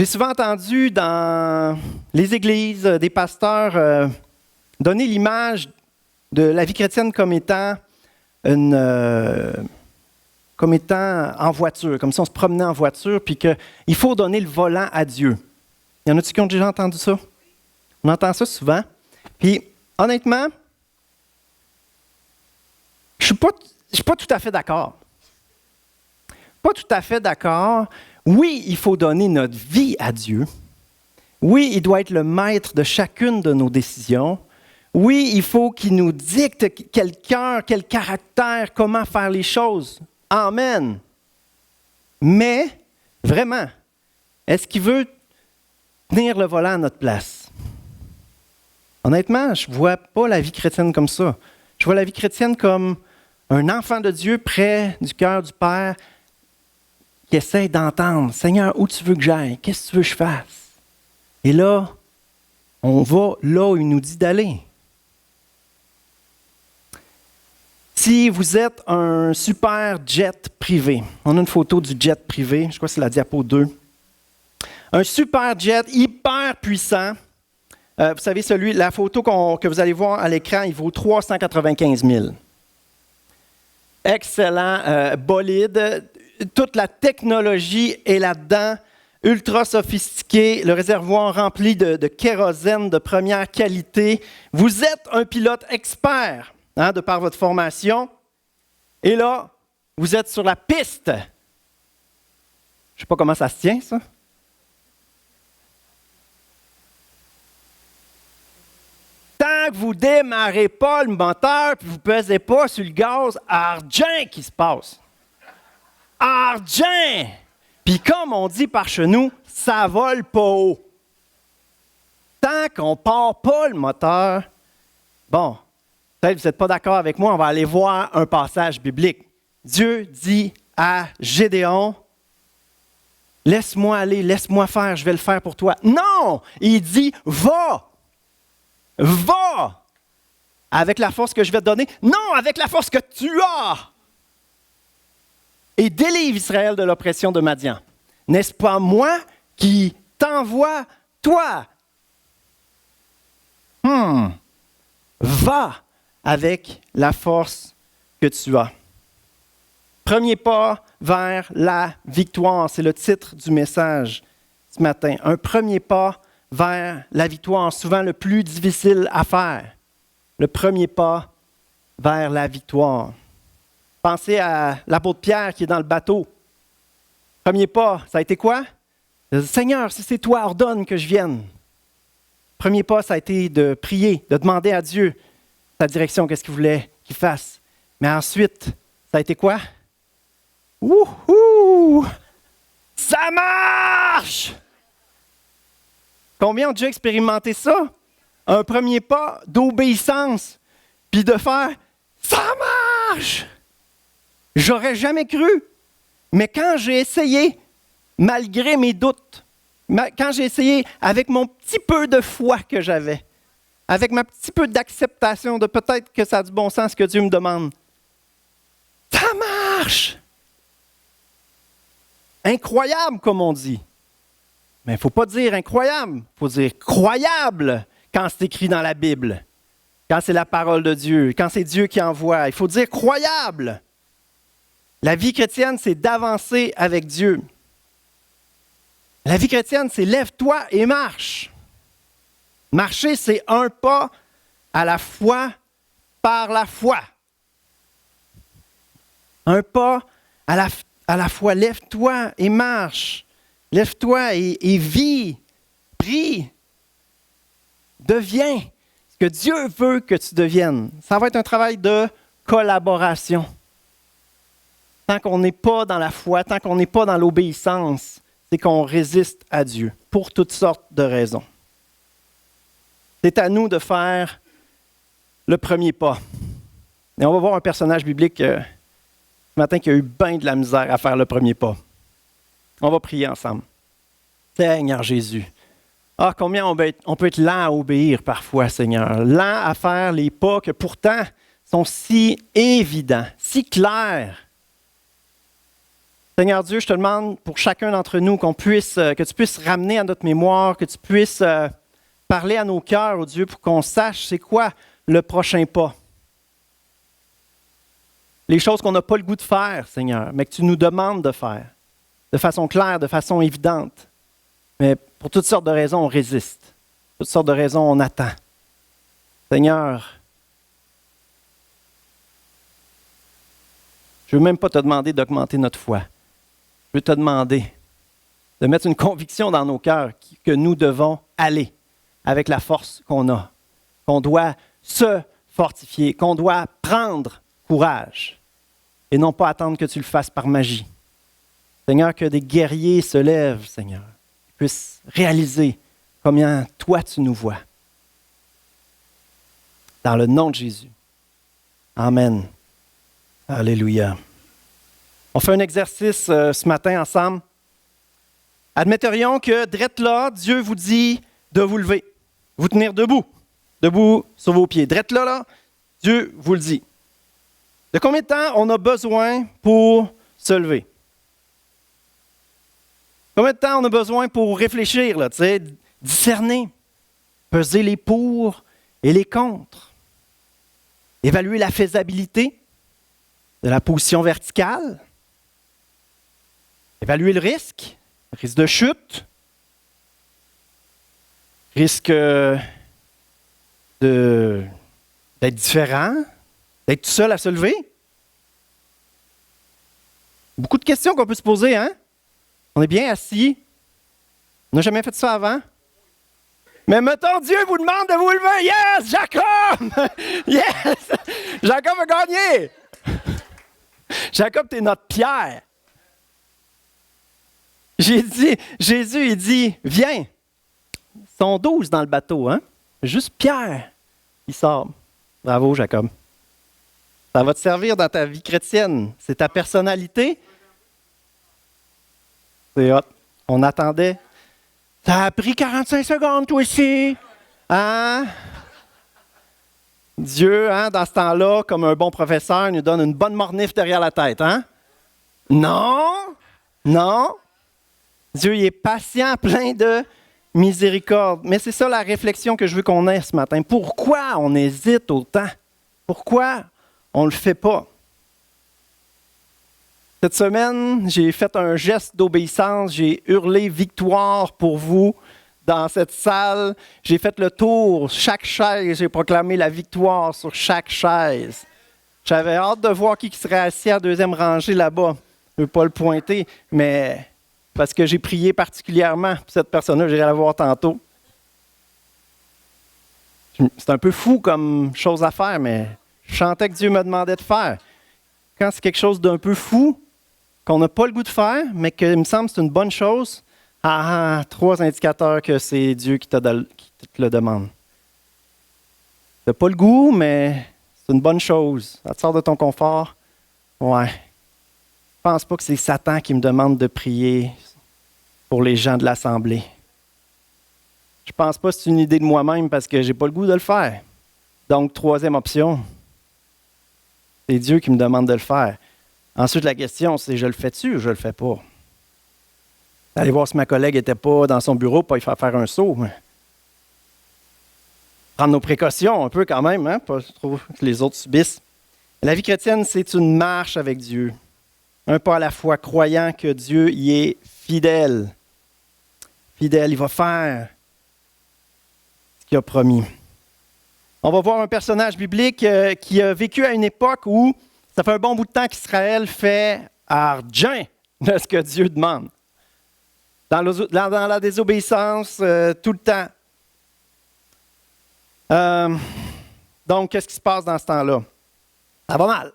J'ai souvent entendu dans les églises des pasteurs donner l'image de la vie chrétienne comme étant en voiture, comme si on se promenait en voiture, puis qu'il faut donner le volant à Dieu. Y en a-t-il qui ont déjà entendu ça? On entend ça souvent. Puis, honnêtement, je suis pas tout à fait d'accord. Pas tout à fait d'accord. Oui, il faut donner notre vie à Dieu. Oui, il doit être le maître de chacune de nos décisions. Oui, il faut qu'il nous dicte quel cœur, quel caractère, comment faire les choses. Amen. Mais, vraiment, est-ce qu'il veut tenir le volant à notre place? Honnêtement, je ne vois pas la vie chrétienne comme ça. Je vois la vie chrétienne comme un enfant de Dieu près du cœur du Père qui essaie d'entendre. Seigneur, où tu veux que j'aille? Qu'est-ce que tu veux que je fasse? Et là, on va là où il nous dit d'aller. Si vous êtes un super jet privé, on a une photo du jet privé, je crois que c'est la diapo 2. Un super jet hyper puissant. Vous savez, la photo que vous allez voir à l'écran, il vaut 395 000. Excellent bolide. Toute la technologie est là-dedans, ultra sophistiquée, le réservoir rempli de kérosène de première qualité. Vous êtes un pilote expert, de par votre formation. Et là, vous êtes sur la piste. Je ne sais pas comment ça se tient, ça. Tant que vous ne démarrez pas le moteur et vous ne pesez pas sur le gaz, argent qui se passe. Argent! Puis comme on dit par chez nous, ça vole pas haut. Tant qu'on ne part pas le moteur, bon, peut-être que vous n'êtes pas d'accord avec moi, on va aller voir un passage biblique. Dieu dit à Gédéon, « Laisse-moi aller, laisse-moi faire, je vais le faire pour toi. » Non! Il dit, « Va! Va! Avec la force que je vais te donner. Non, avec la force que tu as! Et délivre Israël de l'oppression de Madian. N'est-ce pas moi qui t'envoie, toi? Va avec la force que tu as. Premier pas vers la victoire, c'est le titre du message ce matin. Un premier pas vers la victoire, souvent le plus difficile à faire. Le premier pas vers la victoire. Pensez à l'apôtre Pierre qui est dans le bateau. Premier pas, ça a été quoi? Seigneur, si c'est toi, ordonne que je vienne. Premier pas, ça a été de prier, de demander à Dieu sa direction, qu'est-ce qu'il voulait qu'il fasse. Mais ensuite, ça a été quoi? Wouhou! Ça marche! Combien ont déjà expérimenté ça? Un premier pas d'obéissance, puis de faire « ça marche! » J'aurais jamais cru. Mais quand j'ai essayé, malgré mes doutes, quand j'ai essayé avec mon petit peu de foi que j'avais, avec ma petit peu d'acceptation de peut-être que ça a du bon sens ce que Dieu me demande, ça marche! Incroyable, comme on dit. Mais il ne faut pas dire incroyable, il faut dire croyable quand c'est écrit dans la Bible, quand c'est la parole de Dieu, quand c'est Dieu qui envoie. Il faut dire croyable. La vie chrétienne, c'est d'avancer avec Dieu. La vie chrétienne, c'est lève-toi et marche. Marcher, c'est un pas à la fois par la foi. Un pas à la fois, lève-toi et marche. Lève-toi et vis, prie, deviens ce que Dieu veut que tu deviennes. Ça va être un travail de collaboration. Tant qu'on n'est pas dans la foi, tant qu'on n'est pas dans l'obéissance, c'est qu'on résiste à Dieu pour toutes sortes de raisons. C'est à nous de faire le premier pas. Et on va voir un personnage biblique ce matin qui a eu bien de la misère à faire le premier pas. On va prier ensemble. Seigneur Jésus, combien on peut être lent à obéir parfois, Seigneur. Lent à faire les pas que pourtant sont si évidents, si clairs. Seigneur Dieu, je te demande pour chacun d'entre nous que tu puisses ramener à notre mémoire, que tu puisses parler à nos cœurs, oh Dieu, pour qu'on sache c'est quoi le prochain pas. Les choses qu'on n'a pas le goût de faire, Seigneur, mais que tu nous demandes de faire, de façon claire, de façon évidente. Mais pour toutes sortes de raisons, on résiste. Pour toutes sortes de raisons, on attend. Seigneur, je ne veux même pas te demander d'augmenter notre foi. Je veux te demander de mettre une conviction dans nos cœurs que nous devons aller avec la force qu'on a, qu'on doit se fortifier, qu'on doit prendre courage et non pas attendre que tu le fasses par magie. Seigneur, que des guerriers se lèvent, Seigneur, et puissent réaliser combien toi tu nous vois. Dans le nom de Jésus. Amen. Alléluia. On fait un exercice ce matin ensemble. Admetterions que, drette là, Dieu vous dit de vous lever, vous tenir debout, debout sur vos pieds. Drette là, Dieu vous le dit. De combien de temps on a besoin pour se lever? Combien de temps on a besoin pour réfléchir, là, discerner, peser les pour et les contre, évaluer la faisabilité de la position verticale, évaluer le risque de chute, risque d'être différent, d'être tout seul à se lever. Beaucoup de questions qu'on peut se poser, hein? On est bien assis. On n'a jamais fait ça avant. Mais mettons, Dieu vous demande de vous lever. Yes, Jacob! Yes! Jacob a gagné! Jacob, t'es notre Pierre. Jésus, il dit, viens. Ils sont 12 dans le bateau, hein? Juste Pierre, il sort. Bravo, Jacob. Ça va te servir dans ta vie chrétienne. C'est ta personnalité. C'est hot. On attendait. Ça a pris 45 secondes, toi aussi. Hein? Dieu, hein, dans ce temps-là, comme un bon professeur, nous donne une bonne mornif derrière la tête. Hein? Non. Non. Dieu, il est patient, plein de miséricorde. Mais c'est ça la réflexion que je veux qu'on ait ce matin. Pourquoi on hésite autant? Pourquoi on ne le fait pas? Cette semaine, j'ai fait un geste d'obéissance. J'ai hurlé victoire pour vous dans cette salle. J'ai fait le tour. Chaque chaise, j'ai proclamé la victoire sur chaque chaise. J'avais hâte de voir qui serait assis à la deuxième rangée là-bas. Je ne veux pas le pointer, mais parce que j'ai prié particulièrement pour cette personne-là, j'irai la voir tantôt. C'est un peu fou comme chose à faire, mais je sentais que Dieu me demandait de faire. Quand c'est quelque chose d'un peu fou, qu'on n'a pas le goût de faire, mais qu'il me semble que c'est une bonne chose, 3 indicateurs que c'est Dieu qui te le demande. Tu n'as pas le goût, mais c'est une bonne chose. Ça te sort de ton confort. Ouais. Je ne pense pas que c'est Satan qui me demande de prier pour les gens de l'Assemblée. Je ne pense pas que c'est une idée de moi-même parce que je n'ai pas le goût de le faire. Donc, 3e option, c'est Dieu qui me demande de le faire. Ensuite, la question, c'est je le fais-tu ou je le fais pas? Allez voir si ma collègue n'était pas dans son bureau pour y faire un saut. Prendre nos précautions un peu quand même, hein? Pas trop que les autres subissent. La vie chrétienne, c'est une marche avec Dieu. Un pas à la fois, croyant que Dieu y est fidèle. Fidèle, il va faire ce qu'il a promis. On va voir un personnage biblique qui a vécu à une époque où ça fait un bon bout de temps qu'Israël fait argent de ce que Dieu demande. Dans la désobéissance, tout le temps. Donc, qu'est-ce qui se passe dans ce temps-là? Ça va mal.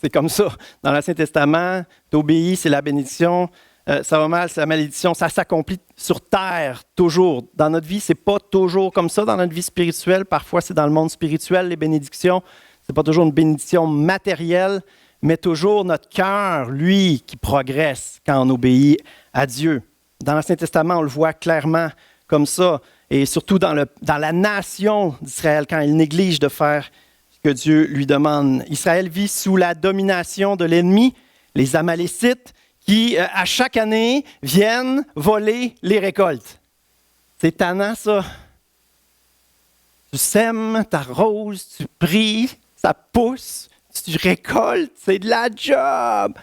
C'est comme ça. Dans l'Ancien Testament, t'obéis, c'est la bénédiction. Ça va mal, c'est la malédiction. Ça s'accomplit sur terre, toujours. Dans notre vie, c'est pas toujours comme ça. Dans notre vie spirituelle, parfois, c'est dans le monde spirituel, les bénédictions. C'est pas toujours une bénédiction matérielle, mais toujours notre cœur, lui, qui progresse quand on obéit à Dieu. Dans l'Ancien Testament, on le voit clairement comme ça. Et surtout dans la nation d'Israël, quand il néglige de faire ce que Dieu lui demande. Israël vit sous la domination de l'ennemi, les Amalécites, qui, à chaque année, viennent voler les récoltes. C'est tannant, ça. Tu sèmes, tu arroses, tu pries, ça pousse, tu récoltes, c'est de la job.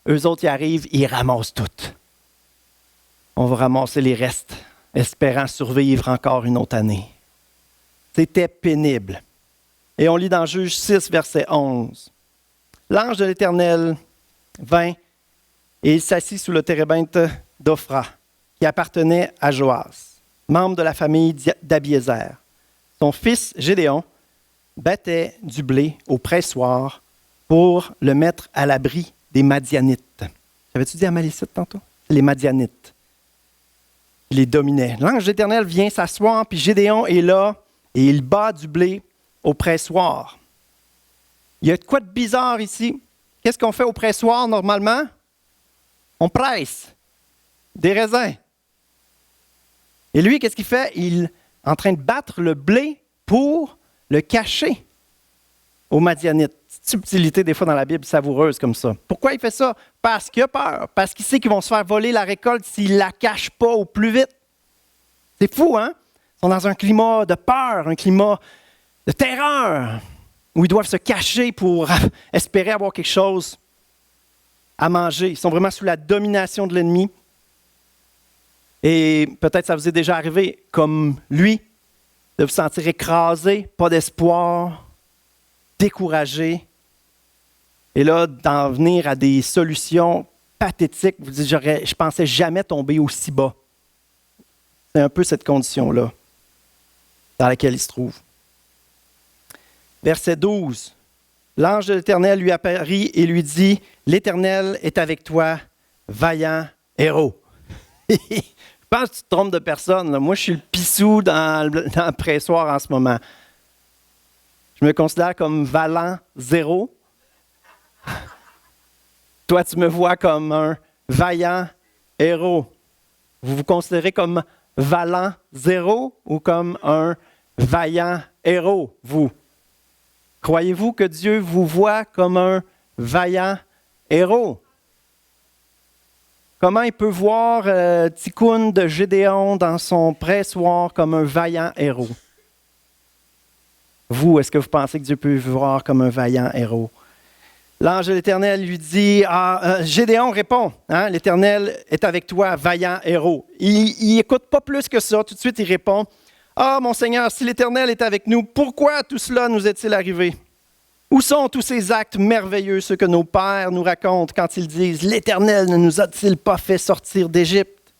Eux autres, ils arrivent, ils ramassent tout. On va ramasser les restes, espérant survivre encore une autre année. C'était pénible. Et on lit dans Juge 6, verset 11. L'ange de l'Éternel vint et il s'assit sous le térébinthe d'Ophra, qui appartenait à Joas, membre de la famille d'Abiézer. Son fils Gédéon battait du blé au pressoir pour le mettre à l'abri des Madianites. J'avais-tu dit Amalécites tantôt? C'est les Madianites. Il les dominait. L'ange de l'Éternel vient s'asseoir, puis Gédéon est là et il bat du blé au pressoir. Il y a de quoi de bizarre ici? Qu'est-ce qu'on fait au pressoir normalement? On presse des raisins. Et lui, qu'est-ce qu'il fait? Il est en train de battre le blé pour le cacher aux Madianites. Subtilité des fois dans la Bible savoureuse comme ça. Pourquoi il fait ça? Parce qu'il a peur. Parce qu'il sait qu'ils vont se faire voler la récolte s'ils ne la cachent pas au plus vite. C'est fou, hein? Ils sont dans un climat de peur, un climat de terreur, où ils doivent se cacher pour espérer avoir quelque chose à manger. Ils sont vraiment sous la domination de l'ennemi. Et peut-être ça vous est déjà arrivé, comme lui, de vous sentir écrasé, pas d'espoir, découragé. Et là, d'en venir à des solutions pathétiques, vous dites, je pensais jamais tomber aussi bas. C'est un peu cette condition-là dans laquelle il se trouve. Verset 12. L'ange de l'Éternel lui apparut et lui dit, « L'Éternel est avec toi, vaillant héros. » Je pense que tu te trompes de personne. Là. Moi, je suis le pissou dans le pressoir en ce moment. Je me considère comme vaillant zéro. Toi, tu me vois comme un vaillant héros. Vous vous considérez comme vaillant zéro ou comme un vaillant héros, vous? Croyez-vous que Dieu vous voit comme un vaillant héros? Comment il peut voir Tikkun de Gédéon dans son pressoir comme un vaillant héros? Vous, est-ce que vous pensez que Dieu peut vous voir comme un vaillant héros? L'ange de l'Éternel lui dit, Gédéon répond, hein, l'Éternel est avec toi, vaillant héros. Il n'écoute pas plus que ça, tout de suite il répond, ah mon Seigneur, si l'Éternel est avec nous, pourquoi tout cela nous est-il arrivé? Où sont tous ces actes merveilleux, ceux que nos pères nous racontent quand ils disent, l'Éternel ne nous a-t-il pas fait sortir d'Égypte?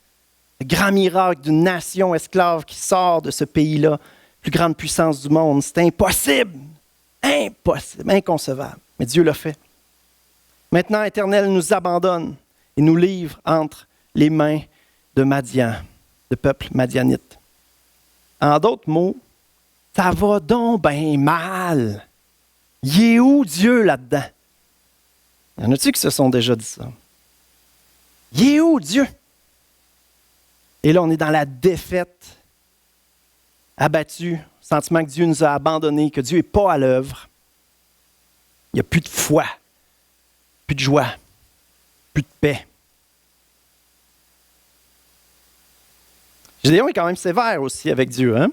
Le grand miracle d'une nation esclave qui sort de ce pays-là, plus grande puissance du monde, c'est impossible, inconcevable, mais Dieu l'a fait. Maintenant, l'Éternel nous abandonne et nous livre entre les mains de Madian, le peuple madianite. En d'autres mots, ça va donc bien mal. Il est où Dieu là-dedans? Y en a-t-il qui se sont déjà dit ça? Il est où Dieu? Et là, on est dans la défaite, abattu, sentiment que Dieu nous a abandonnés, que Dieu n'est pas à l'œuvre. Il n'y a plus de foi, plus de joie, plus de paix. Gédéon est quand même sévère aussi avec Dieu. Hein?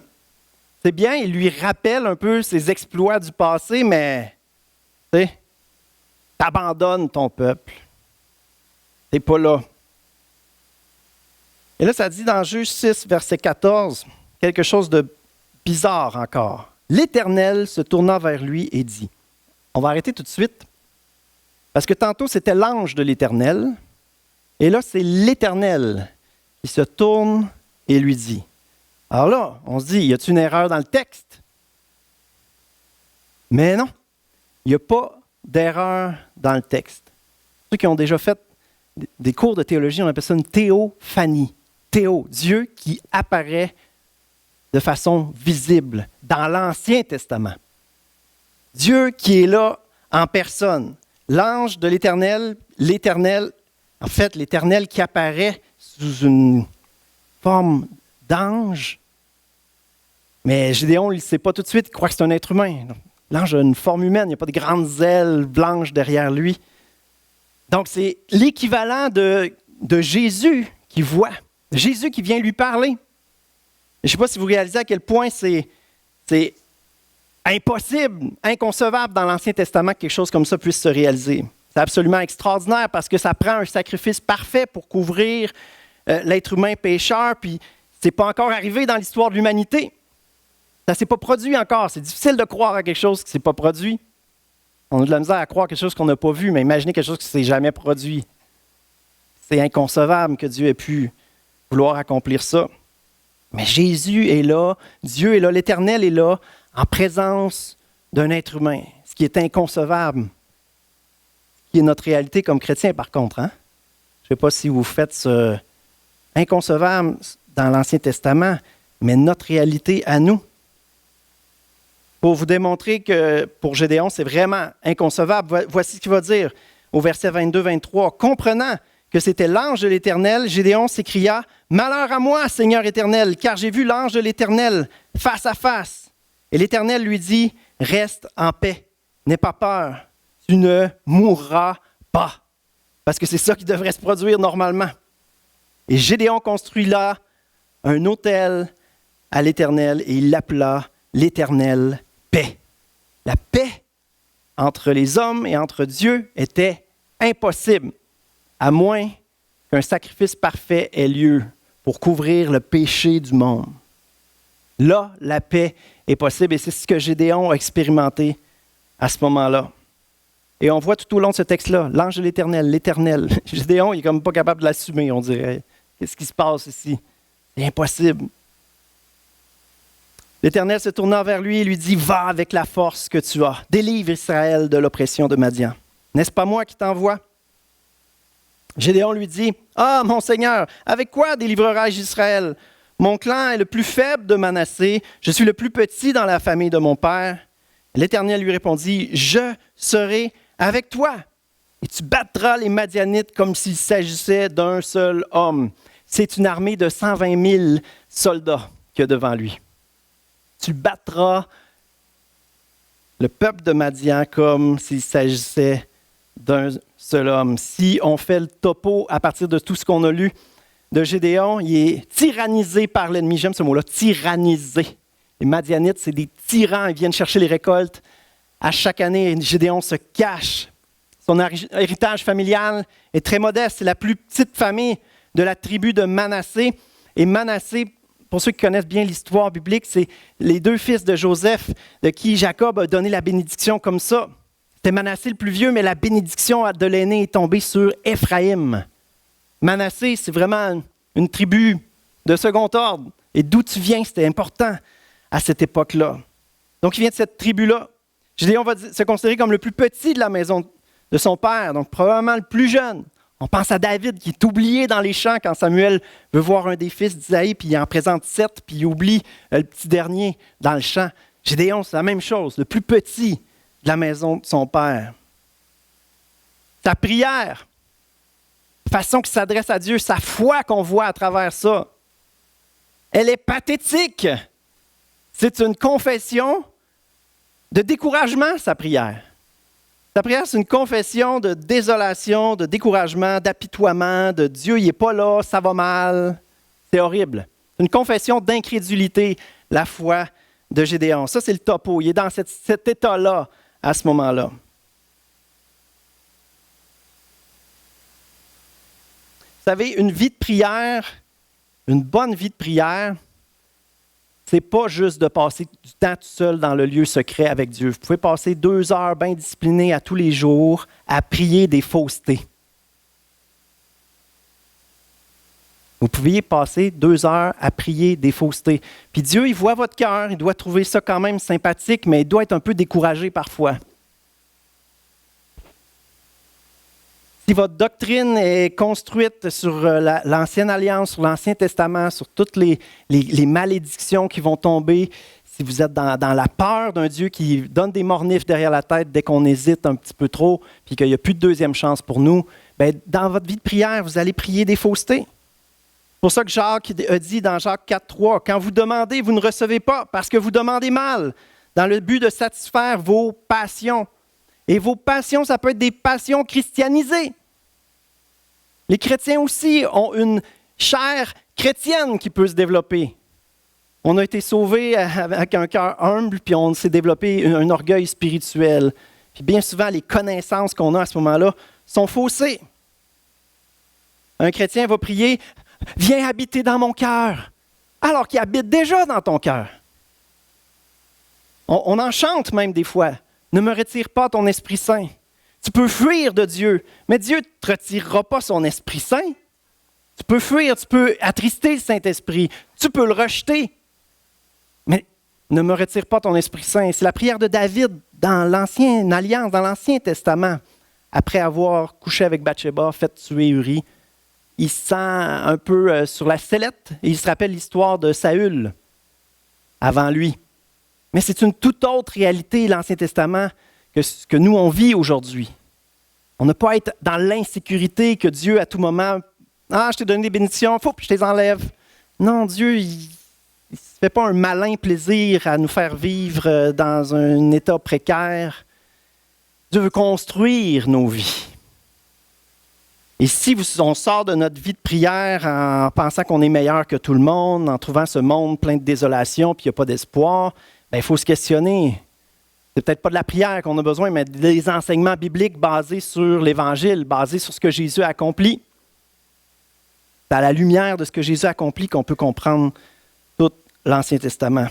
C'est bien, il lui rappelle un peu ses exploits du passé, mais tu sais, t'abandonnes ton peuple. T'es pas là. Et là, ça dit dans Juge 6, verset 14, quelque chose de bizarre encore. L'Éternel se tourna vers lui et dit, on va arrêter tout de suite, parce que tantôt c'était l'ange de l'Éternel, et là c'est l'Éternel qui se tourne et lui dit. Alors là, on se dit, y a-t-il une erreur dans le texte? Mais non, il n'y a pas d'erreur dans le texte. Ceux qui ont déjà fait des cours de théologie, on appelle ça une théophanie. Théo, Dieu qui apparaît de façon visible dans l'Ancien Testament. Dieu qui est là en personne. L'ange de l'Éternel, l'Éternel qui apparaît sous une forme d'ange. Mais Gédéon, il ne sait pas tout de suite, il croit que c'est un être humain. L'ange a une forme humaine, il n'y a pas de grandes ailes blanches derrière lui. Donc, c'est l'équivalent de Jésus qui voit. Jésus qui vient lui parler. Je ne sais pas si vous réalisez à quel point c'est impossible, inconcevable dans l'Ancien Testament que quelque chose comme ça puisse se réaliser. C'est absolument extraordinaire parce que ça prend un sacrifice parfait pour couvrir l'être humain pécheur, puis c'est pas encore arrivé dans l'histoire de l'humanité. Ça ne s'est pas produit encore. C'est difficile de croire à quelque chose qui ne s'est pas produit. On a de la misère à croire quelque chose qu'on n'a pas vu, mais imaginez quelque chose qui ne s'est jamais produit. C'est inconcevable que Dieu ait pu vouloir accomplir ça. Mais Jésus est là, Dieu est là, l'Éternel est là, en présence d'un être humain, ce qui est inconcevable, ce qui est notre réalité comme chrétien par contre. Hein? Je ne sais pas si vous faites ce inconcevable dans l'Ancien Testament, mais notre réalité à nous. Pour vous démontrer que pour Gédéon, c'est vraiment inconcevable, voici ce qu'il va dire au verset 22-23. Comprenant que c'était l'ange de l'Éternel, Gédéon s'écria « Malheur à moi, Seigneur Éternel, car j'ai vu l'ange de l'Éternel face à face. » Et l'Éternel lui dit « Reste en paix, n'aie pas peur, tu ne mourras pas. » Parce que c'est ça qui devrait se produire normalement. Et Gédéon construit là un autel à l'Éternel et il l'appela l'Éternel paix. La paix entre les hommes et entre Dieu était impossible, à moins qu'un sacrifice parfait ait lieu pour couvrir le péché du monde. Là, la paix est possible et c'est ce que Gédéon a expérimenté à ce moment-là. Et on voit tout au long de ce texte-là, l'ange de l'Éternel. Gédéon, il n'est comme pas capable de l'assumer, on dirait. Qu'est-ce qui se passe ici? C'est impossible. L'Éternel se tourna vers lui et lui dit « Va avec la force que tu as, délivre Israël de l'oppression de Madian. N'est-ce pas moi qui t'envoie? » Gédéon lui dit « Ah, mon Seigneur, avec quoi délivrerai-je Israël? Mon clan est le plus faible de Manassé, je suis le plus petit dans la famille de mon père. » L'Éternel lui répondit « Je serai avec toi, et tu battras les Madianites comme s'il s'agissait d'un seul homme. » C'est une armée de 120 000 soldats qu'il y a devant lui. Tu battras le peuple de Madian comme s'il s'agissait d'un seul homme. Si on fait le topo à partir de tout ce qu'on a lu de Gédéon, il est tyrannisé par l'ennemi. J'aime ce mot-là, tyrannisé. Les Madianites, c'est des tyrans. Ils viennent chercher les récoltes à chaque année. Et Gédéon se cache. Son héritage familial est très modeste. C'est la plus petite famille de la tribu de Manassé. Et Manassé, pour ceux qui connaissent bien l'histoire biblique, c'est les deux fils de Joseph, de qui Jacob a donné la bénédiction comme ça. C'était Manassé le plus vieux, mais la bénédiction de l'aîné est tombée sur Éphraïm. Manassé, c'est vraiment une tribu de second ordre. Et d'où tu viens, c'était important à cette époque-là. Donc, il vient de cette tribu-là. Gédéon va se considérer comme le plus petit de la maison de son père, donc probablement le plus jeune. On pense à David qui est oublié dans les champs quand Samuel veut voir un des fils d'Isaïe, puis il en présente 7, puis il oublie le petit dernier dans le champ. Gédéon, c'est la même chose, le plus petit de la maison de son père. Sa prière, la façon qu'il s'adresse à Dieu, sa foi qu'on voit à travers ça, elle est pathétique. C'est une confession de découragement, sa prière. Sa prière, c'est une confession de désolation, de découragement, d'apitoiement, de Dieu, il n'est pas là, ça va mal. C'est horrible. C'est une confession d'incrédulité, la foi de Gédéon. Ça, c'est le topo. Il est dans cet état-là à ce moment-là. Vous savez, une vie de prière, une bonne vie de prière, c'est pas juste de passer du temps tout seul dans le lieu secret avec Dieu. Vous pouvez passer 2 heures bien disciplinées à tous les jours à prier des faussetés. Vous pouviez passer 2 heures à prier des faussetés. Puis Dieu, il voit votre cœur, il doit trouver ça quand même sympathique, mais il doit être un peu découragé parfois. Si votre doctrine est construite sur l'Ancienne Alliance, sur l'Ancien Testament, sur toutes les malédictions qui vont tomber, si vous êtes dans la peur d'un Dieu qui donne des mornifs derrière la tête dès qu'on hésite un petit peu trop, puis qu'il n'y a plus de deuxième chance pour nous, bien, dans votre vie de prière, vous allez prier des faussetés. C'est pour ça que Jacques a dit dans Jacques 4,3, « Quand vous demandez, vous ne recevez pas, parce que vous demandez mal, dans le but de satisfaire vos passions. » Et vos passions, ça peut être des passions christianisées. Les chrétiens aussi ont une chair chrétienne qui peut se développer. On a été sauvés avec un cœur humble, puis on s'est développé un orgueil spirituel. Puis bien souvent, les connaissances qu'on a à ce moment-là sont faussées. Un chrétien va prier « Viens habiter dans mon cœur », alors qu'il habite déjà dans ton cœur. On en chante même des fois. « Ne me retire pas ton Esprit Saint ». Tu peux fuir de Dieu, mais Dieu ne te retirera pas son Esprit Saint. Tu peux fuir, tu peux attrister le Saint-Esprit, tu peux le rejeter. Mais ne me retire pas ton Esprit Saint. C'est la prière de David dans l'Ancienne Alliance, dans l'Ancien Testament. Après avoir couché avec Bathsheba, fait tuer Uri, il se sent un peu sur la sellette et il se rappelle l'histoire de Saül avant lui. Mais c'est une toute autre réalité, l'Ancien Testament, que ce que nous, on vit aujourd'hui. On n'a pas à être dans l'insécurité que Dieu, à tout moment, « Ah, je t'ai donné des bénédictions, faut que je les enlève. » Non, Dieu, il ne se fait pas un malin plaisir à nous faire vivre dans un état précaire. Dieu veut construire nos vies. Et si on sort de notre vie de prière en pensant qu'on est meilleur que tout le monde, en trouvant ce monde plein de désolation puis il n'y a pas d'espoir, il faut se questionner. C'est peut-être pas de la prière qu'on a besoin, mais des enseignements bibliques basés sur l'Évangile, basés sur ce que Jésus a accompli. C'est à la lumière de ce que Jésus a accompli qu'on peut comprendre tout l'Ancien Testament.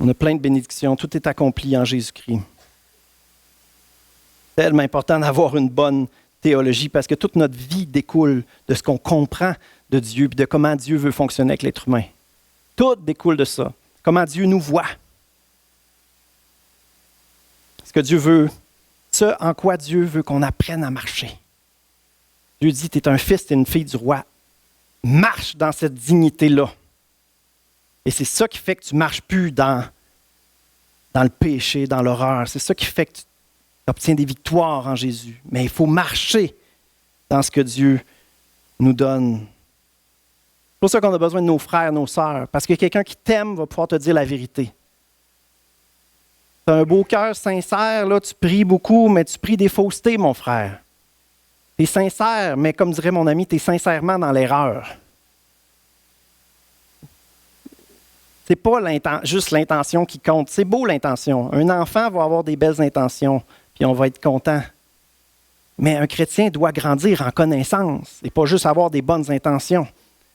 On a plein de bénédictions, tout est accompli en Jésus-Christ. C'est tellement important d'avoir une bonne théologie parce que toute notre vie découle de ce qu'on comprend de Dieu et de comment Dieu veut fonctionner avec l'être humain. Tout découle de ça. Comment Dieu nous voit. Ce que Dieu veut, ce en quoi Dieu veut qu'on apprenne à marcher. Dieu dit, tu es un fils, tu es une fille du roi. Marche dans cette dignité-là. Et c'est ça qui fait que tu ne marches plus dans le péché, dans l'horreur. C'est ça qui fait que tu obtiens des victoires en Jésus. Mais il faut marcher dans ce que Dieu nous donne. C'est pour ça qu'on a besoin de nos frères, nos sœurs. Parce que quelqu'un qui t'aime va pouvoir te dire la vérité. Tu as un beau cœur sincère, là, tu pries beaucoup, mais tu pries des faussetés, mon frère. Tu es sincère, mais comme dirait mon ami, tu es sincèrement dans l'erreur. Ce n'est pas juste l'intention qui compte. C'est beau l'intention. Un enfant va avoir des belles intentions, puis on va être content. Mais un chrétien doit grandir en connaissance et pas juste avoir des bonnes intentions,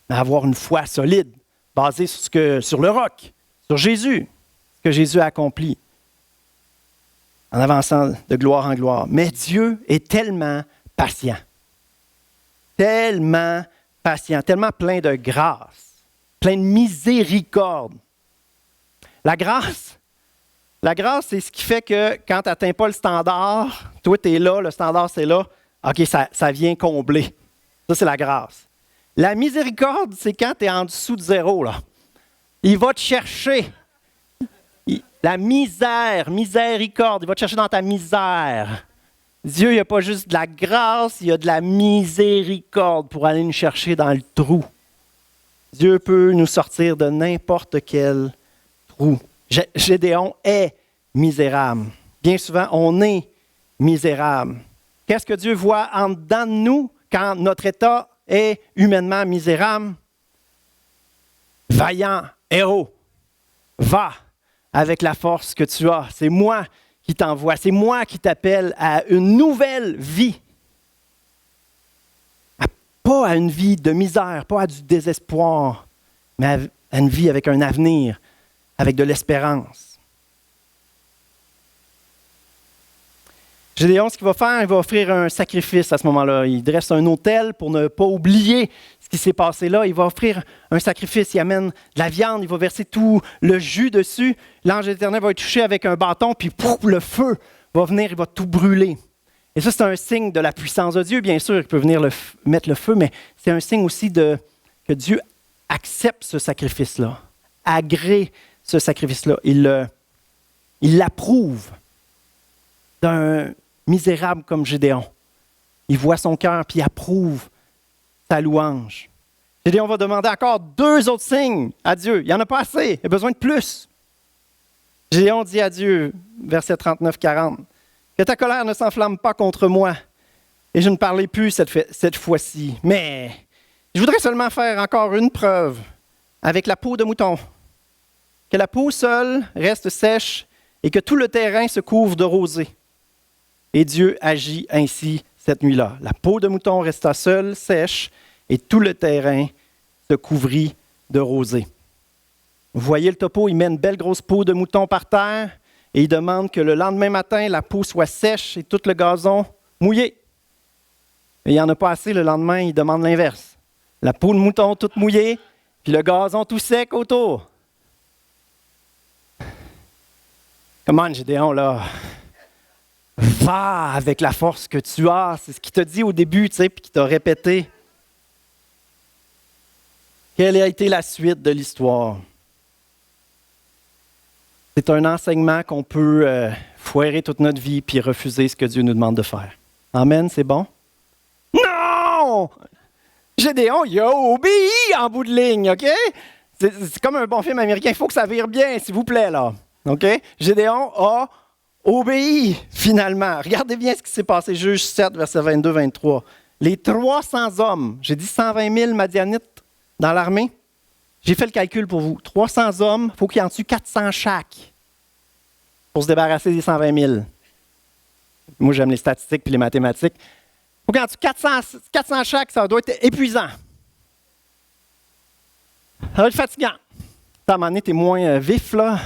mais avoir une foi solide, basée sur le roc, sur Jésus, ce que Jésus a accompli, en avançant de gloire en gloire. Mais Dieu est tellement patient, tellement plein de grâce, plein de miséricorde. La grâce, c'est ce qui fait que quand tu n'atteins pas le standard, toi, tu es là, le standard, c'est là, OK, ça vient combler. Ça, c'est la grâce. La miséricorde, c'est quand tu es en dessous de zéro, là. Il va te chercher. La miséricorde, il va te chercher dans ta misère. Dieu, il n'y a pas juste de la grâce, il y a de la miséricorde pour aller nous chercher dans le trou. Dieu peut nous sortir de n'importe quel trou. Gédéon est misérable. Bien souvent, on est misérable. Qu'est-ce que Dieu voit en dedans de nous quand notre état est humainement misérable? Vaillant héros, va avec la force que tu as. C'est moi qui t'envoie, c'est moi qui t'appelle à une nouvelle vie. Pas à une vie de misère, pas à du désespoir, mais à une vie avec un avenir, avec de l'espérance. Gédéon, ce qu'il va faire, il va offrir un sacrifice à ce moment-là. Il dresse un autel pour ne pas oublier ce qui s'est passé là. Il va offrir un sacrifice. Il amène de la viande, il va verser tout le jus dessus. L'ange éternel va être touché avec un bâton, puis pouf, le feu va venir, il va tout brûler. Et ça, c'est un signe de la puissance de Dieu. Bien sûr, il peut venir mettre le feu, mais c'est un signe aussi que Dieu accepte ce sacrifice-là, agrée ce sacrifice-là. Il l'approuve d'un misérable comme Gédéon. Il voit son cœur puis il approuve sa louange. Gédéon va demander encore 2 autres signes à Dieu. Il n'y en a pas assez, il a besoin de plus. Gédéon dit à Dieu, verset 39-40, Que ta colère ne s'enflamme pas contre moi. Et je ne parlais plus cette fois-ci. Mais je voudrais seulement faire encore une preuve avec la peau de mouton. Que la peau seule reste sèche et que tout le terrain se couvre de rosée. Et Dieu agit ainsi cette nuit-là. La peau de mouton resta seule, sèche, et tout le terrain se couvrit de rosée. Vous voyez le topo, il met une belle grosse peau de mouton par terre et il demande que le lendemain matin, la peau soit sèche et tout le gazon mouillé. Et il n'y en a pas assez le lendemain, il demande l'inverse. La peau de mouton toute mouillée, puis le gazon tout sec autour. Come on, Gédéon, là. Va avec la force que tu as. C'est ce qu'il t'a dit au début, tu sais, puis qu'il t'a répété. Quelle a été la suite de l'histoire? C'est un enseignement qu'on peut foirer toute notre vie puis refuser ce que Dieu nous demande de faire. Amen, c'est bon? Non! Gédéon, il a obéi en bout de ligne, OK? C'est comme un bon film américain. Il faut que ça vire bien, s'il vous plaît, là. OK? Gédéon a obéi, finalement. Regardez bien ce qui s'est passé. Juge 7, verset 22-23. Les 300 hommes, j'ai dit 120 000 Madianites dans l'armée. J'ai fait le calcul pour vous. 300 hommes, il faut qu'il y en tue 400 chaque pour se débarrasser des 120 000. Moi, j'aime les statistiques et les mathématiques. Il faut qu'il y en tue 400 chaque, ça doit être épuisant. Ça va être fatigant. À un moment donné, tu es moins vif, là.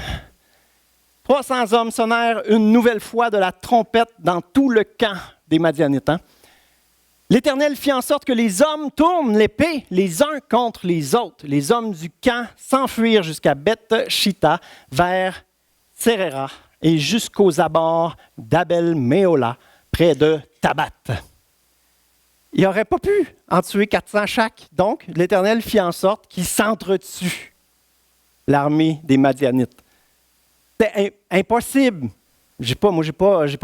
300 hommes sonnèrent une nouvelle fois de la trompette dans tout le camp des Madianites. L'Éternel fit en sorte que les hommes tournent l'épée les uns contre les autres. Les hommes du camp s'enfuirent jusqu'à Beth-Shita, vers Tserera et jusqu'aux abords d'Abel-Méola, près de Tabat. Il n'aurait pas pu en tuer 400 chaque. Donc, l'Éternel fit en sorte qu'ils s'entretuent, l'armée des Madianites. C'était impossible. J'ai pas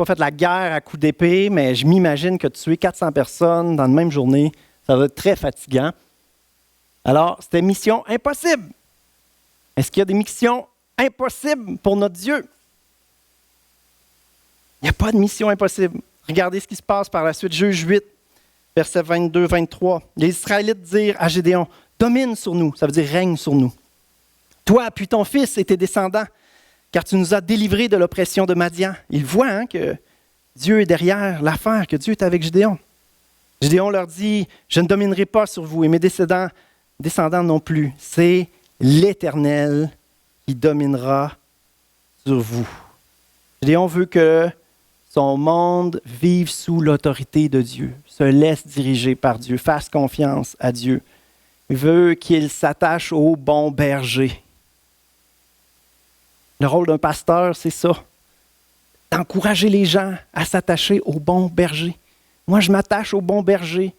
fait la guerre à coups d'épée, mais je m'imagine que tuer 400 personnes dans la même journée, ça va être très fatigant. Alors, c'était mission impossible. Est-ce qu'il y a des missions impossibles pour notre Dieu? Il n'y a pas de mission impossible. Regardez ce qui se passe par la suite. Juge 8, versets 22-23. Les Israélites dirent à Gédéon, « Domine sur nous », ça veut dire « règne sur nous. Toi, puis ton fils et tes descendants, car tu nous as délivrés de l'oppression de Madian. » Il voit que Dieu est derrière l'affaire, que Dieu est avec Gédéon. Gédéon leur dit, « Je ne dominerai pas sur vous et mes descendants non plus. C'est l'Éternel qui dominera sur vous. » Gédéon veut que son monde vive sous l'autorité de Dieu, se laisse diriger par Dieu, fasse confiance à Dieu. Il veut qu'il s'attache au bon berger. Le rôle d'un pasteur, c'est ça, d'encourager les gens à s'attacher au bon berger. Moi, je m'attache au bon berger.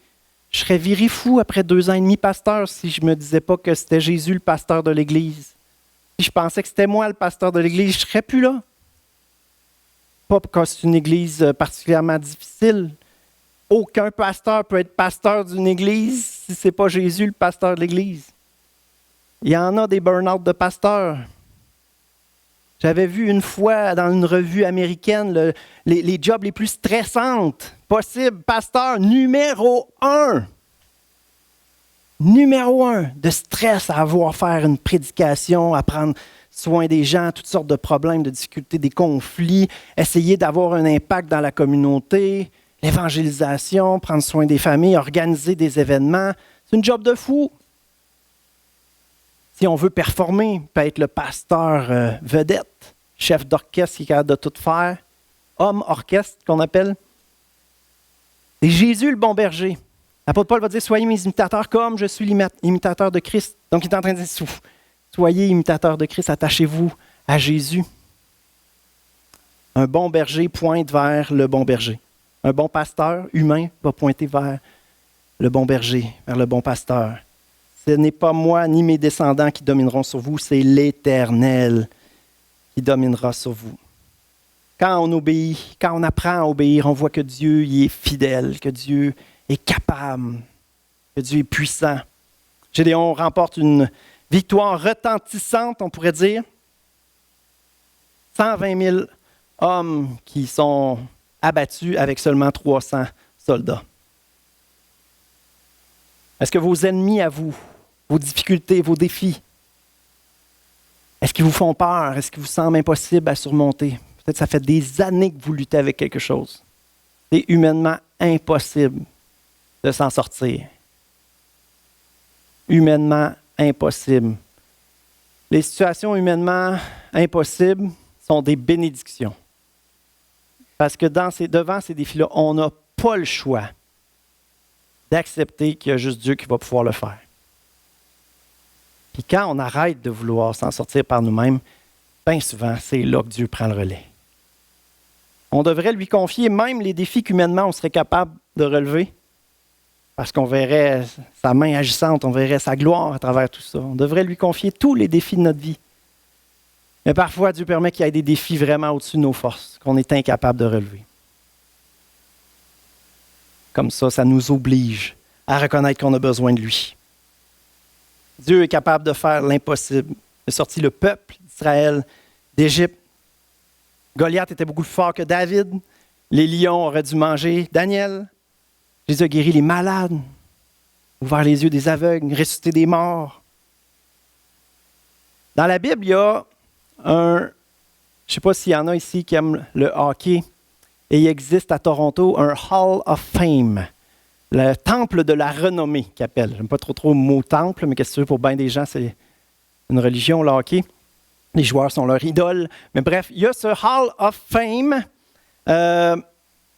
Je serais viré fou après 2 ans et demi pasteur si je ne me disais pas que c'était Jésus le pasteur de l'Église. Si je pensais que c'était moi le pasteur de l'Église, je ne serais plus là. Pas parce que c'est une Église particulièrement difficile. Aucun pasteur peut être pasteur d'une Église si ce n'est pas Jésus le pasteur de l'Église. Il y en a des burn-out de pasteurs. J'avais vu une fois dans une revue américaine les jobs les plus stressantes possibles. Pasteur numéro 1. Numéro 1 de stress à avoir à faire une prédication, à prendre soin des gens, toutes sortes de problèmes, de difficultés, des conflits, essayer d'avoir un impact dans la communauté, l'évangélisation, prendre soin des familles, organiser des événements. C'est une job de fou. Si on veut performer, peut être le pasteur vedette, chef d'orchestre qui est capable de tout faire, homme orchestre qu'on appelle. C'est Jésus le bon berger. L'apôtre Paul va dire, soyez mes imitateurs comme je suis l'imitateur de Christ. Donc il est en train de dire, soyez imitateurs de Christ, attachez-vous à Jésus. Un bon berger pointe vers le bon berger. Un bon pasteur humain va pointer vers le bon berger, vers le bon pasteur. Ce n'est pas moi ni mes descendants qui domineront sur vous, c'est l'Éternel qui dominera sur vous. Quand on obéit, quand on apprend à obéir, on voit que Dieu y est fidèle, que Dieu est capable, que Dieu est puissant. Gédéon remporte une victoire retentissante, on pourrait dire. 120 000 hommes qui sont abattu avec seulement 300 soldats. Est-ce que vos ennemis à vous, vos difficultés, vos défis, est-ce qu'ils vous font peur? Est-ce qu'ils vous semblent impossibles à surmonter? Peut-être que ça fait des années que vous luttez avec quelque chose. C'est humainement impossible de s'en sortir. Humainement impossible. Les situations humainement impossibles sont des bénédictions. Parce que devant ces défis-là, on n'a pas le choix d'accepter qu'il y a juste Dieu qui va pouvoir le faire. Puis quand on arrête de vouloir s'en sortir par nous-mêmes, bien souvent, c'est là que Dieu prend le relais. On devrait lui confier même les défis qu'humainement on serait capable de relever, parce qu'on verrait sa main agissante, on verrait sa gloire à travers tout ça. On devrait lui confier tous les défis de notre vie. Mais parfois, Dieu permet qu'il y ait des défis vraiment au-dessus de nos forces, qu'on est incapable de relever. Comme ça nous oblige à reconnaître qu'on a besoin de lui. Dieu est capable de faire l'impossible. Il a sorti le peuple d'Israël d'Égypte. Goliath était beaucoup plus fort que David. Les lions auraient dû manger Daniel. Jésus a guéri les malades, ouvert les yeux des aveugles, ressuscité des morts. Dans la Bible, il y a je ne sais pas s'il y en a ici qui aiment le hockey, et il existe à Toronto un Hall of Fame, le temple de la renommée qu'il appelle. Je n'aime pas trop le mot temple, mais qu'est-ce que tu veux, pour bien des gens, c'est une religion, le hockey. Les joueurs sont leur idole. Mais bref, il y a ce Hall of Fame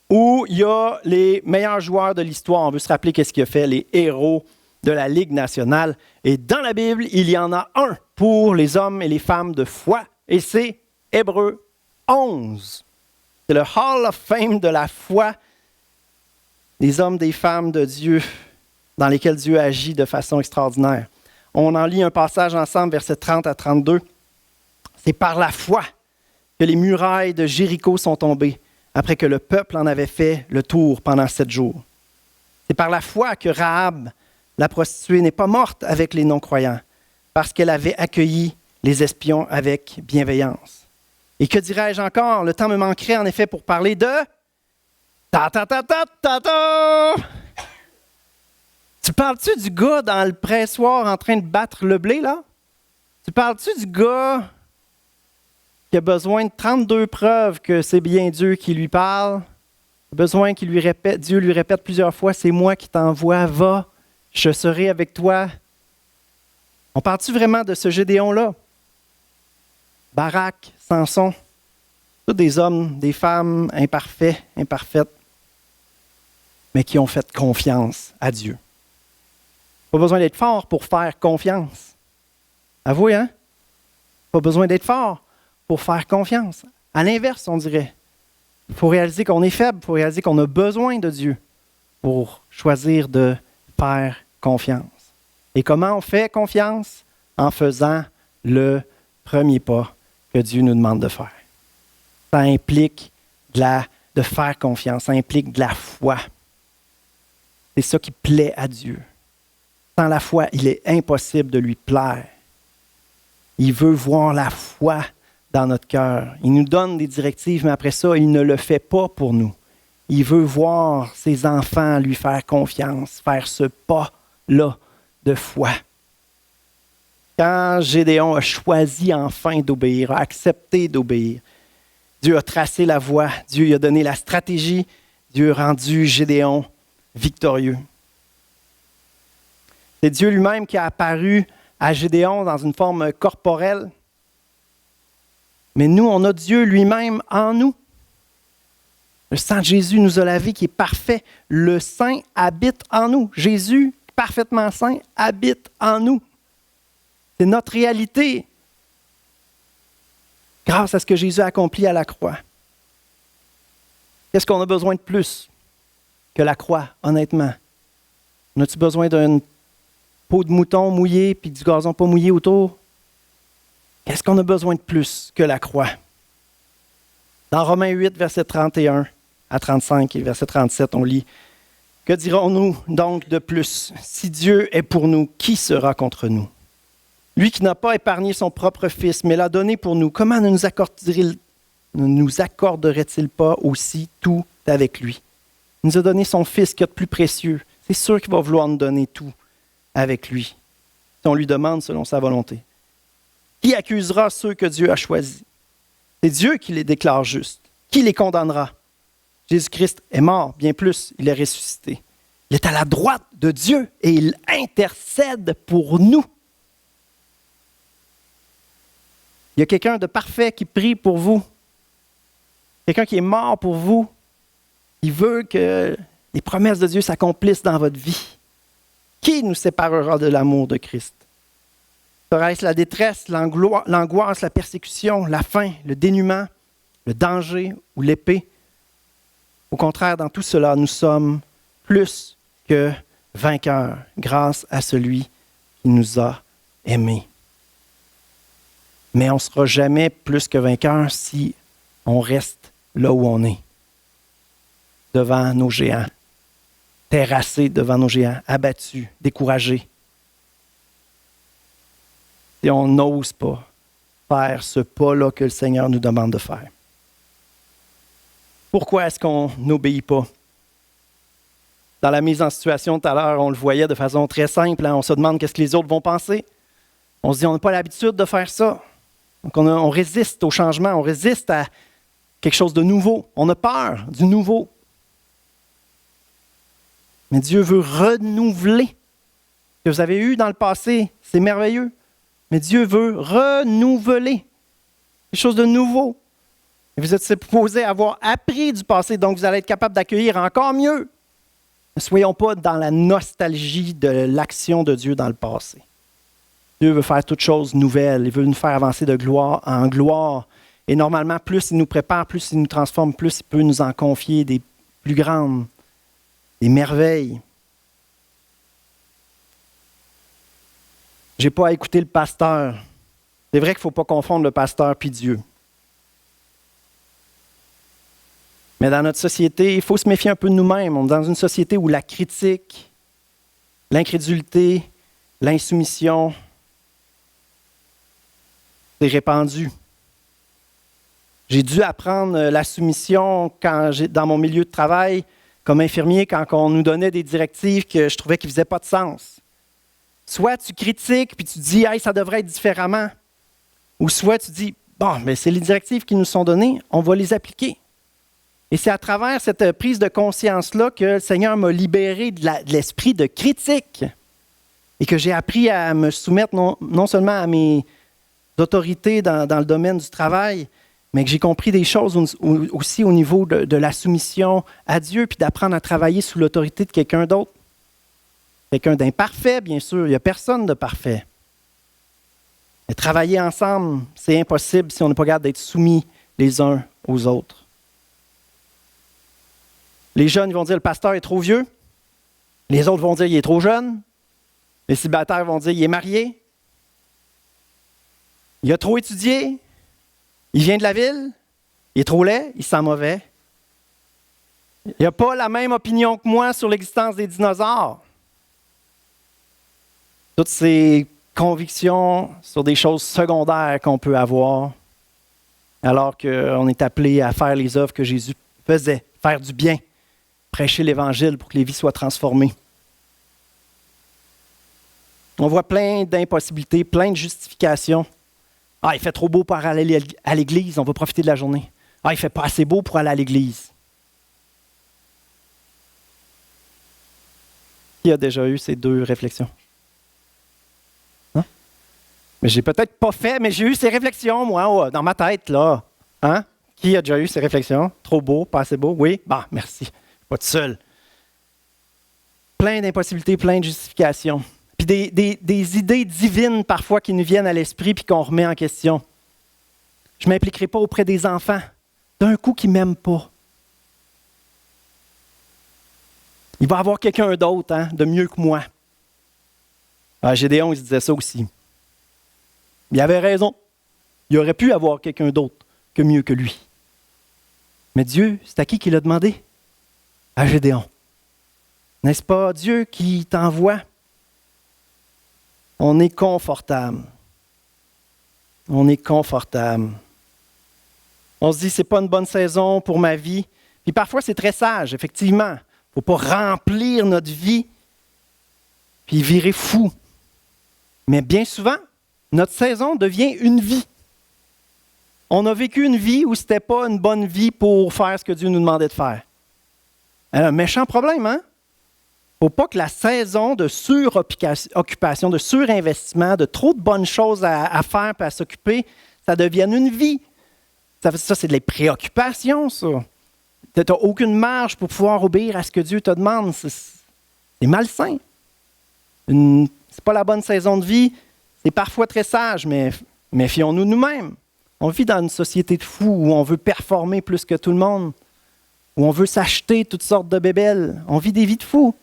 où il y a les meilleurs joueurs de l'histoire. On veut se rappeler qu'est-ce qu'il a fait, les héros de la Ligue nationale. Et dans la Bible, il y en a un pour les hommes et les femmes de foi, et c'est Hébreux 11. C'est le Hall of Fame de la foi des hommes, des femmes de Dieu, dans lesquels Dieu agit de façon extraordinaire. On en lit un passage ensemble, versets 30 à 32. C'est par la foi que les murailles de Jéricho sont tombées, après que le peuple en avait fait le tour pendant 7 jours. C'est par la foi que Rahab, la prostituée, n'est pas morte avec les non-croyants, parce qu'elle avait accueilli les espions avec bienveillance. Et que dirais-je encore? Le temps me manquerait en effet pour parler de... Ta-ta-ta-ta-ta-ta! Tu parles-tu du gars dans le pressoir en train de battre le blé, là? Tu parles-tu du gars qui a besoin de 32 preuves que c'est bien Dieu qui lui parle? Besoin qu'il lui répète, Dieu lui répète plusieurs fois, c'est moi qui t'envoie, va, je serai avec toi. On parle-tu vraiment de ce Gédéon-là? Barak, Samson, tous des hommes, des femmes imparfaits, imparfaites, mais qui ont fait confiance à Dieu. Pas besoin d'être fort pour faire confiance. Avouez, hein? Pas besoin d'être fort pour faire confiance. À l'inverse, on dirait. Il faut réaliser qu'on est faible, il faut réaliser qu'on a besoin de Dieu pour choisir de faire confiance. Et comment on fait confiance? En faisant le premier pas que Dieu nous demande de faire. Ça implique de faire confiance, ça implique de la foi. C'est ça qui plaît à Dieu. Sans la foi, il est impossible de lui plaire. Il veut voir la foi dans notre cœur. Il nous donne des directives, mais après ça, il ne le fait pas pour nous. Il veut voir ses enfants lui faire confiance, faire ce pas-là de foi. Quand Gédéon a choisi enfin d'obéir, a accepté d'obéir, Dieu a tracé la voie, Dieu lui a donné la stratégie, Dieu a rendu Gédéon victorieux. C'est Dieu lui-même qui a apparu à Gédéon dans une forme corporelle. Mais nous, on a Dieu lui-même en nous. Le sang de Jésus nous a lavé, qui est parfait. Le Saint habite en nous. Jésus, parfaitement saint, habite en nous. C'est notre réalité. Grâce à ce que Jésus a accompli à la croix. Qu'est-ce qu'on a besoin de plus que la croix, honnêtement? On a-tu besoin d'une peau de mouton mouillée puis du gazon pas mouillé autour? Qu'est-ce qu'on a besoin de plus que la croix? Dans Romains 8, verset 31 à 35 et verset 37, on lit « Que dirons-nous donc de plus? Si Dieu est pour nous, qui sera contre nous? Lui qui n'a pas épargné son propre Fils, mais l'a donné pour nous, comment ne nous ne nous accorderait-il pas aussi tout avec lui? Il nous a donné son Fils qui est de plus précieux. C'est sûr qu'il va vouloir nous donner tout avec lui, si on lui demande selon sa volonté. Qui accusera ceux que Dieu a choisis? C'est Dieu qui les déclare justes. Qui les condamnera? Jésus-Christ est mort, bien plus, il est ressuscité. Il est à la droite de Dieu et il intercède pour nous. Il y a quelqu'un de parfait qui prie pour vous. Quelqu'un qui est mort pour vous. Il veut que les promesses de Dieu s'accomplissent dans votre vie. Qui nous séparera de l'amour de Christ? Serait-ce la détresse, l'angoisse, la persécution, la faim, le dénuement, le danger ou l'épée? Au contraire, dans tout cela, nous sommes plus que vainqueurs grâce à celui qui nous a aimés. Mais on ne sera jamais plus que vainqueurs si on reste là où on est, devant nos géants, terrassés devant nos géants, abattus, découragés. Et on n'ose pas faire ce pas-là que le Seigneur nous demande de faire. Pourquoi est-ce qu'on n'obéit pas? Dans la mise en situation tout à l'heure, on le voyait de façon très simple. On se demande qu'est-ce que les autres vont penser. On se dit, on n'a pas l'habitude de faire ça. Donc on résiste au changement, on résiste à quelque chose de nouveau. On a peur du nouveau. Mais Dieu veut renouveler ce que vous avez eu dans le passé. C'est merveilleux. Mais Dieu veut renouveler quelque chose de nouveau. Et vous êtes supposés avoir appris du passé, donc vous allez être capable d'accueillir encore mieux. Ne soyons pas dans la nostalgie de l'action de Dieu dans le passé. Dieu veut faire toutes choses nouvelles. Il veut nous faire avancer de gloire en gloire. Et normalement, plus il nous prépare, plus il nous transforme, plus il peut nous en confier des plus grandes, des merveilles. Je n'ai pas à écouter le pasteur. C'est vrai qu'il ne faut pas confondre le pasteur puis Dieu. Mais dans notre société, il faut se méfier un peu de nous-mêmes. On est dans une société où la critique, l'incrédulité, l'insoumission, c'est répandu. J'ai dû apprendre la soumission dans mon milieu de travail, comme infirmier, quand on nous donnait des directives que je trouvais qui ne faisaient pas de sens. Soit tu critiques puis tu dis hey, ça devrait être différemment. Ou soit tu dis bon, mais c'est les directives qui nous sont données, on va les appliquer. Et c'est à travers cette prise de conscience-là que le Seigneur m'a libéré de l'esprit de critique et que j'ai appris à me soumettre non seulement à mes autorités dans le domaine du travail, mais que j'ai compris des choses aussi au niveau de la soumission à Dieu puis d'apprendre à travailler sous l'autorité de quelqu'un d'autre. Quelqu'un d'imparfait, bien sûr. Il n'y a personne de parfait. Mais travailler ensemble, c'est impossible si on n'est pas capable d'être soumis les uns aux autres. Les jeunes vont dire le pasteur est trop vieux. Les autres vont dire il est trop jeune. Les célibataires vont dire il est marié. Il a trop étudié. Il vient de la ville. Il est trop laid. Il sent mauvais. Il n'a pas la même opinion que moi sur l'existence des dinosaures. Toutes ces convictions sur des choses secondaires qu'on peut avoir, alors qu'on est appelé à faire les œuvres que Jésus faisait, faire du bien, prêcher l'Évangile pour que les vies soient transformées. On voit plein d'impossibilités, plein de justifications. Ah, il fait trop beau pour aller à l'église, on va profiter de la journée. Ah, il fait pas assez beau pour aller à l'église. Qui a déjà eu ces deux réflexions? Hein? Mais j'ai peut-être pas fait, mais j'ai eu ces réflexions, moi, dans ma tête, là. Hein? Qui a déjà eu ces réflexions? Trop beau, pas assez beau? Oui? Bah, merci. Pas tout seul. Plein d'impossibilités, plein de justifications. Puis des idées divines parfois qui nous viennent à l'esprit puis qu'on remet en question. Je ne m'impliquerai pas auprès des enfants d'un coup qui ne m'aiment pas. Il va y avoir quelqu'un d'autre, de mieux que moi. Gédéon, il se disait ça aussi. Il avait raison. Il aurait pu avoir quelqu'un d'autre que mieux que lui. Mais Dieu, c'est à qui l'a demandé? À Gédéon. N'est-ce pas Dieu qui t'envoie? On est confortable. On est confortable. On se dit, c'est pas une bonne saison pour ma vie. Puis parfois, c'est très sage, effectivement. Il ne faut pas remplir notre vie puis virer fou. Mais bien souvent, notre saison devient une vie. On a vécu une vie où ce n'était pas une bonne vie pour faire ce que Dieu nous demandait de faire. Un méchant problème, hein? Il ne faut pas que la saison de suroccupation, de surinvestissement, de trop de bonnes choses à faire et à s'occuper, ça devienne une vie. Ça, c'est de les préoccupations, ça. Tu n'as aucune marge pour pouvoir obéir à ce que Dieu te demande. C'est malsain. Ce n'est pas la bonne saison de vie. C'est parfois très sage, mais méfions-nous nous-mêmes. On vit dans une société de fous où on veut performer plus que tout le monde, où on veut s'acheter toutes sortes de bébelles. On vit des vies de fous,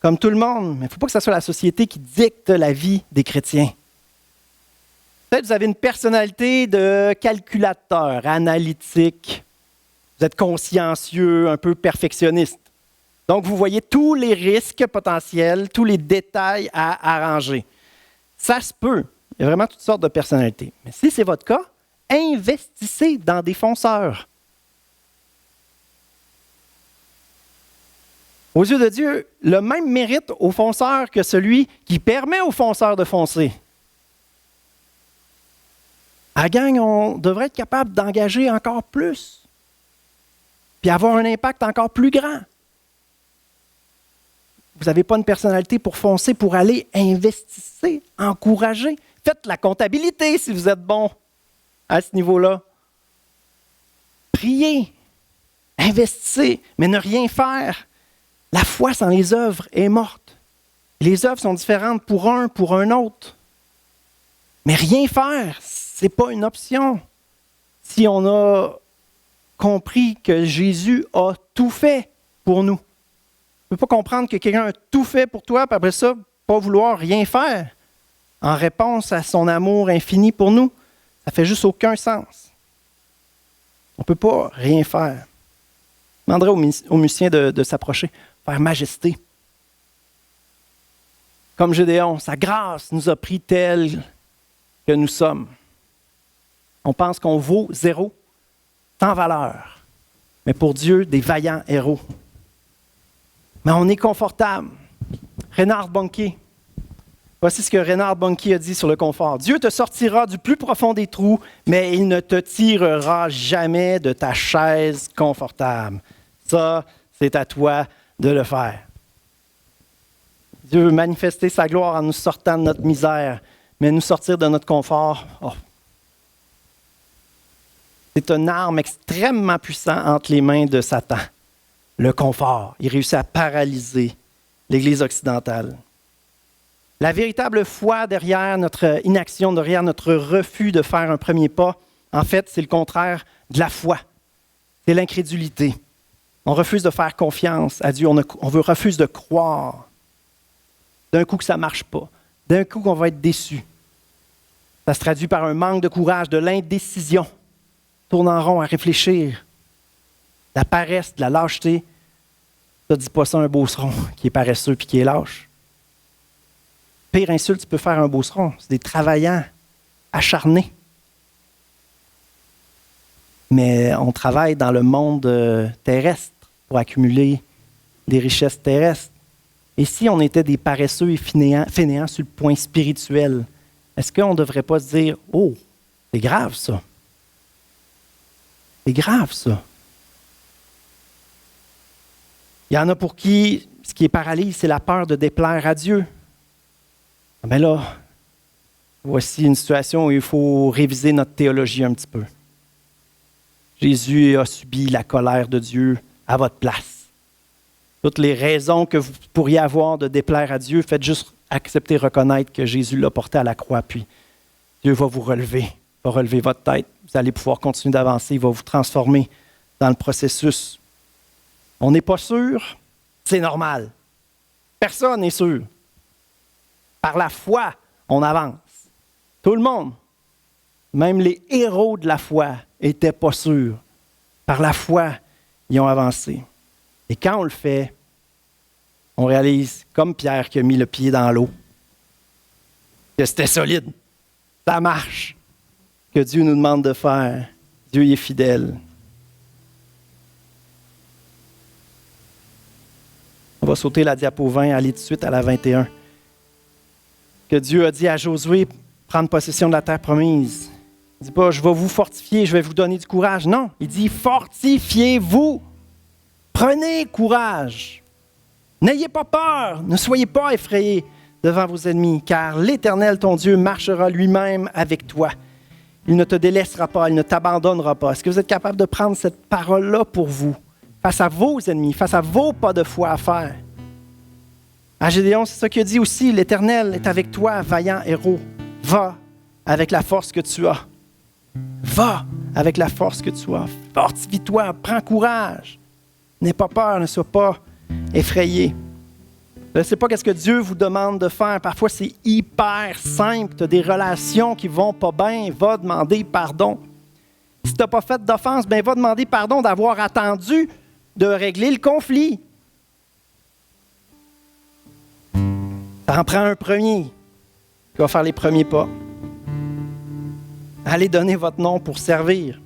comme tout le monde. Mais il ne faut pas que ce soit la société qui dicte la vie des chrétiens. Peut-être que vous avez une personnalité de calculateur, analytique. Vous êtes consciencieux, un peu perfectionniste. Donc, vous voyez tous les risques potentiels, tous les détails à arranger. Ça se peut. Il y a vraiment toutes sortes de personnalités. Mais si c'est votre cas, investissez dans des fonceurs. Aux yeux de Dieu, le même mérite au fonceur que celui qui permet au fonceur de foncer. À la gang, on devrait être capable d'engager encore plus, puis avoir un impact encore plus grand. Vous n'avez pas une personnalité pour foncer, pour aller, investissez, encouragez. Faites la comptabilité si vous êtes bon à ce niveau-là. Priez, investissez, mais ne rien faire. La foi sans les œuvres est morte. Les œuvres sont différentes pour un autre. Mais rien faire, ce n'est pas une option. Si on a compris que Jésus a tout fait pour nous. Tu ne peux pas comprendre que quelqu'un a tout fait pour toi, puis après ça, pas vouloir rien faire en réponse à son amour infini pour nous. Ça ne fait juste aucun sens. On ne peut pas rien faire. Je demanderais aux musiciens de s'approcher, faire majesté. Comme Gédéon, sa grâce nous a pris tels que nous sommes. On pense qu'on vaut zéro, sans valeur. Mais pour Dieu, des vaillants héros. Mais on est confortable. Reinhard Bonnke. Voici ce que Reinhard Bonnke a dit sur le confort. Dieu te sortira du plus profond des trous, mais il ne te tirera jamais de ta chaise confortable. Ça, c'est à toi de le faire. Dieu veut manifester sa gloire en nous sortant de notre misère, mais nous sortir de notre confort, c'est une arme extrêmement puissante entre les mains de Satan. Le confort. Il réussit à paralyser l'Église occidentale. La véritable foi derrière notre inaction, derrière notre refus de faire un premier pas, en fait, c'est le contraire de la foi. C'est l'incrédulité. On refuse de faire confiance à Dieu. On refuse de croire. D'un coup que ça ne marche pas. D'un coup qu'on va être déçu. Ça se traduit par un manque de courage, de l'indécision. Tourne en rond à réfléchir. La paresse, de la lâcheté. Ça ne dit pas ça un beauceron qui est paresseux puis qui est lâche. Pire insulte, tu peux faire un beauceron. C'est des travaillants acharnés. Mais on travaille dans le monde terrestre pour accumuler des richesses terrestres. Et si on était des paresseux et fainéants sur le point spirituel, est-ce qu'on ne devrait pas se dire « Oh, c'est grave ça. C'est grave ça. » Il y en a pour qui ce qui est paralyse, c'est la peur de déplaire à Dieu. Mais là, voici une situation où il faut réviser notre théologie un petit peu. Jésus a subi la colère de Dieu à votre place. Toutes les raisons que vous pourriez avoir de déplaire à Dieu, faites juste accepter, reconnaître que Jésus l'a porté à la croix, puis Dieu va vous relever, va relever votre tête. Vous allez pouvoir continuer d'avancer, il va vous transformer dans le processus. On n'est pas sûr, c'est normal. Personne n'est sûr. Par la foi, on avance. Tout le monde, même les héros de la foi, n'étaient pas sûrs. Par la foi, ils ont avancé. Et quand on le fait, on réalise, comme Pierre qui a mis le pied dans l'eau, que c'était solide. Ça marche. Que Dieu nous demande de faire. Dieu y est fidèle. On va sauter la diapo 20, aller tout de suite à la 21. Que Dieu a dit à Josué, prendre possession de la terre promise. Il ne dit pas, je vais vous fortifier, je vais vous donner du courage. Non, il dit, fortifiez-vous. Prenez courage. N'ayez pas peur, ne soyez pas effrayés devant vos ennemis, car l'Éternel, ton Dieu, marchera lui-même avec toi. Il ne te délaissera pas, il ne t'abandonnera pas. Est-ce que vous êtes capable de prendre cette parole-là pour vous, face à vos ennemis, face à vos pas de foi à faire? À Gédéon, c'est ça qu'il a dit aussi, l'Éternel est avec toi, vaillant héros. Va avec la force que tu as. Va avec la force que tu as. Fortifie-toi, prends courage. N'aie pas peur, ne sois pas effrayé. Je ne sais pas qu'est-ce que Dieu vous demande de faire. Parfois, c'est hyper simple. Tu as des relations qui ne vont pas bien. Va demander pardon. Si tu n'as pas fait d'offense, ben va demander pardon d'avoir attendu de régler le conflit. Ça en prend un premier qui va faire les premiers pas. Allez donner votre nom pour servir.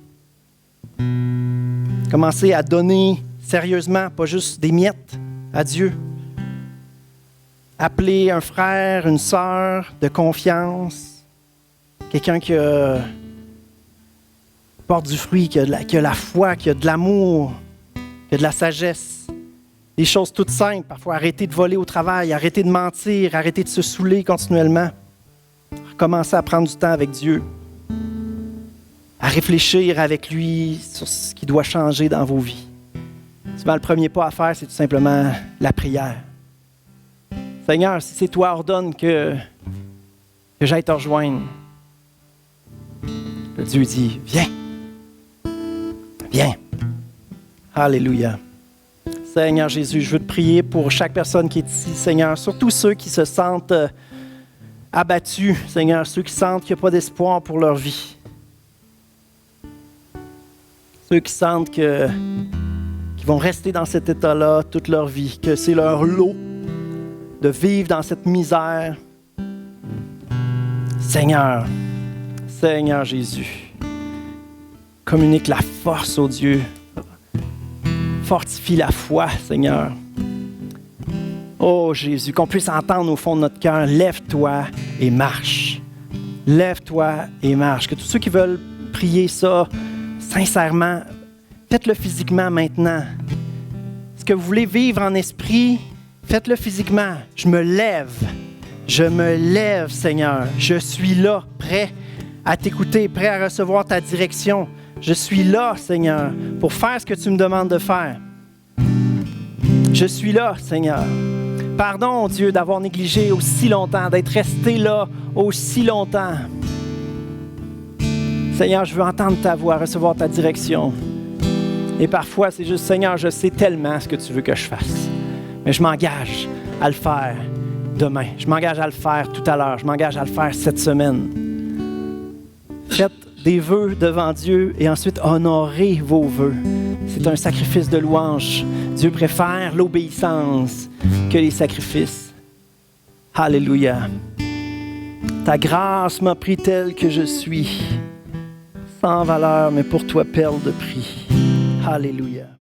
Commencez à donner sérieusement, pas juste des miettes à Dieu. Appelez un frère, une sœur de confiance, quelqu'un qui porte du fruit, qui a la foi, qui a de l'amour, qui a de la sagesse. Des choses toutes simples, parfois arrêter de voler au travail, arrêter de mentir, arrêter de se saouler continuellement. Recommencer à prendre du temps avec Dieu, à réfléchir avec lui sur ce qui doit changer dans vos vies. Souvent, le premier pas à faire, c'est tout simplement la prière. Seigneur, si c'est toi, ordonne que j'aille te rejoindre. Le Dieu dit, viens. Viens. Alléluia. Seigneur Jésus, je veux te prier pour chaque personne qui est ici, Seigneur, surtout ceux qui se sentent abattus, Seigneur, ceux qui sentent qu'il n'y a pas d'espoir pour leur vie. Ceux qui sentent qu'ils vont rester dans cet état-là toute leur vie, que c'est leur lot de vivre dans cette misère. Seigneur Jésus, communique la force au Dieu. Fortifie la foi, Seigneur. Oh Jésus, qu'on puisse entendre au fond de notre cœur, lève-toi et marche. Lève-toi et marche. Que tous ceux qui veulent prier ça sincèrement, faites-le physiquement maintenant. Est-ce que vous voulez vivre en esprit? Faites-le physiquement. Je me lève, Seigneur. Je suis là, prêt à t'écouter, prêt à recevoir ta direction. Je suis là, Seigneur, pour faire ce que tu me demandes de faire. Je suis là, Seigneur. Pardon, Dieu, d'avoir négligé aussi longtemps, d'être resté là aussi longtemps. Seigneur, je veux entendre ta voix, recevoir ta direction. Et parfois, c'est juste, Seigneur, je sais tellement ce que tu veux que je fasse. Mais je m'engage à le faire demain. Je m'engage à le faire tout à l'heure. Je m'engage à le faire cette semaine. Faites des vœux devant Dieu et ensuite honorez vos vœux. C'est un sacrifice de louange. Dieu préfère l'obéissance que les sacrifices. Alléluia. Ta grâce m'a pris tel que je suis, sans valeur, mais pour toi perle de prix. Alléluia.